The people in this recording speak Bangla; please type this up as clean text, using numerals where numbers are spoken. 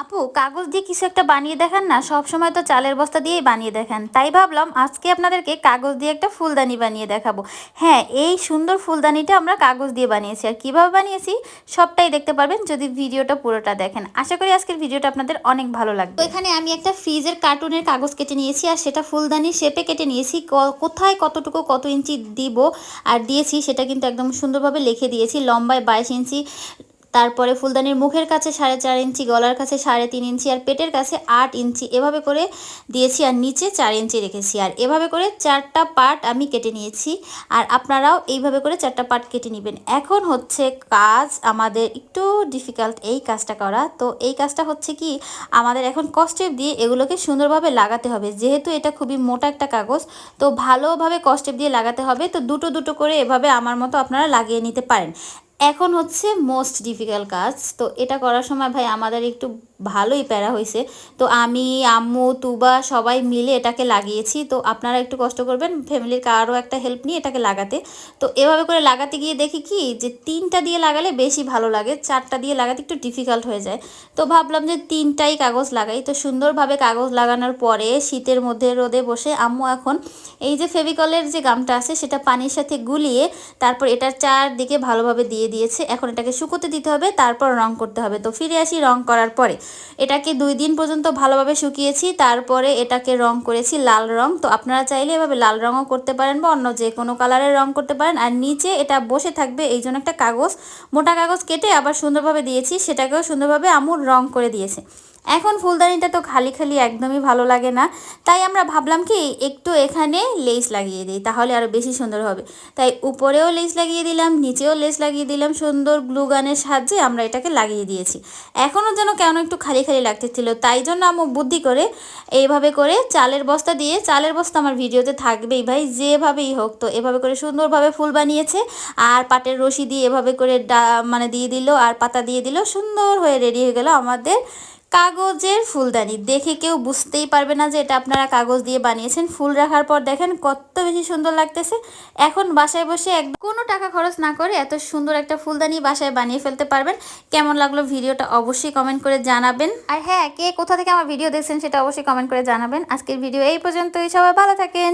আপু কাগজ দিয়ে কিছু একটা বানিয়ে দেখান না, সব সময় তো চালের বস্তা দিয়েই বানিয়ে দেখান, তাই ভাবলাম আজকে আপনাদেরকে কাগজ দিয়ে একটা ফুলদানি বানিয়ে দেখাবো। হ্যাঁ, এই সুন্দর ফুলদানিটা আমরা কাগজ দিয়ে বানিয়েছি, আর কিভাবে বানিয়েছি সবটাই দেখতে পারবেন যদি ভিডিওটা পুরোটা দেখেন। আশা করি আজকের ভিডিওটা আপনাদের অনেক ভালো লাগবে। তো এখানে আমি একটা ফ্রিজের কার্টুনের কাগজ কেটে নিয়েছি, আর সেটা ফুলদানির শেপে কেটে নিয়েছি। কোথায় কতটুকু কত ইঞ্চি দিব আর দিয়েছি সেটা কিন্তু একদম সুন্দরভাবে লিখে দিয়েছি। লম্বায় 22 ইঞ্চি, তারপরে ফুলদানির মুখের কাছে 4.5 ইঞ্চি, গলার কাছে 3.5 ইঞ্চি, আর পেটের কাছে 8 ইঞ্চি এভাবে করে দিয়েছি, আর নিচে 4 ইঞ্চি রেখেছি। আর এভাবে করে 4টা পার্ট আমি কেটে নিয়েছি, আর আপনারাও এইভাবে করে 4টা পার্ট কেটে নেবেন। এখন হচ্ছে কাজ আমাদের একটু ডিফিকাল্ট এই কাজটা করা। তো এই কাজটা হচ্ছে কি, আমাদের এখন কস্টেপ দিয়ে এগুলোকে সুন্দরভাবে লাগাতে হবে। যেহেতু এটা খুবই মোটা একটা কাগজ, তো ভালোভাবে কস্টেপ দিয়ে লাগাতে হবে। তো দুটো দুটো করে এভাবে আমার মতো আপনারা লাগিয়ে নিতে পারেন। এখন হচ্ছে মোস্ট ডিফিকাল্ট কাজ। তো এটা করার সময় ভাই আমাদের একটু ভালোই প্যারা হয়েছে। তো আমি, আম্মু, তুবা সবাই মিলে এটাকে লাগিয়েছি। তো আপনারা একটু কষ্ট করবেন, ফ্যামিলির কারও একটা হেল্প নিয়ে এটাকে লাগাতে। তো এভাবে করে লাগাতে গিয়ে দেখি কি যে 3টা দিয়ে লাগালে বেশি ভালো লাগে, 4টা দিয়ে লাগাতে একটু ডিফিকাল্ট হয়ে যায়। তো ভাবলাম যে 3টাই কাগজ লাগাই। তো সুন্দরভাবে কাগজ লাগানোর পরে শীতের মধ্যে রোদে বসে আম্মু এখন এই যে ফেভিকলের যে গামটা আছে সেটা পানির সাথে গুলিয়ে তারপর এটার চারদিকে ভালোভাবে দিয়েছে। এখন এটাকে শুকোতে দিতে হবে, তারপর রং করতে হবে। তো ফিরে আসি রং করার পরে। এটাকে 2 দিন পর্যন্ত ভালোভাবে শুকিয়েছি, তারপরে এটাকে রং করেছি লাল রং। তো আপনারা চাইলে এভাবে লাল রঙও করতে পারেন বা অন্য যে কোনো কালারের রং করতে পারেন। আর নিচে এটা বসে থাকবে এই জন্য একটা কাগজ, মোটা কাগজ কেটে আবার সুন্দরভাবে দিয়েছি, সেটাকেও সুন্দরভাবে আমুর রং করে দিয়েছে। এখন ফুলদানিটা তো খালি খালি একদমই ভালো লাগে না, তাই আমরা ভাবলাম কি একটু এখানে লেস লাগিয়ে দিই, তাহলে আরও বেশি সুন্দর হবে। তাই উপরেও লেস লাগিয়ে দিলাম, নিচেও লেস লাগিয়ে দিলাম, সুন্দর গ্লু গানের সাহায্যে আমরা এটাকে লাগিয়ে দিয়েছি। এখনও যেন কেন একটু খালি খালি লাগতেছিল, তাই জন্য আমি বুদ্ধি করে এইভাবে করে চালের বস্তা দিয়ে, চালের বস্তা আমার ভিডিওতে থাকবেই ভাই যেভাবেই হোক, তো এভাবে করে সুন্দরভাবে ফুল বানিয়েছে। আর পাটের রশি দিয়ে এভাবে করে মানে দিয়ে দিল, আর পাতা দিয়ে দিল, সুন্দর হয়ে রেডি হয়ে গেল আমাদের কাগজের ফুলদানি। দেখে কেউ বুঝতেই পারবে না যে এটা আপনারা কাগজ দিয়ে বানিয়েছেন। ফুল রাখার পর দেখেন কত বেশি সুন্দর লাগতেছে। এখন বাসায় বসে কোনো টাকা খরচ না করে এত সুন্দর একটা ফুলদানি বাসায় বানিয়ে ফেলতে পারবেন। কেমন লাগলো ভিডিওটা অবশ্যই কমেন্ট করে জানাবেন। আর হ্যাঁ, কে কোথা থেকে আমার ভিডিও দেখছেন সেটা অবশ্যই কমেন্ট করে জানাবেন। আজকের ভিডিও এই পর্যন্তই, সবাই ভালো থাকেন।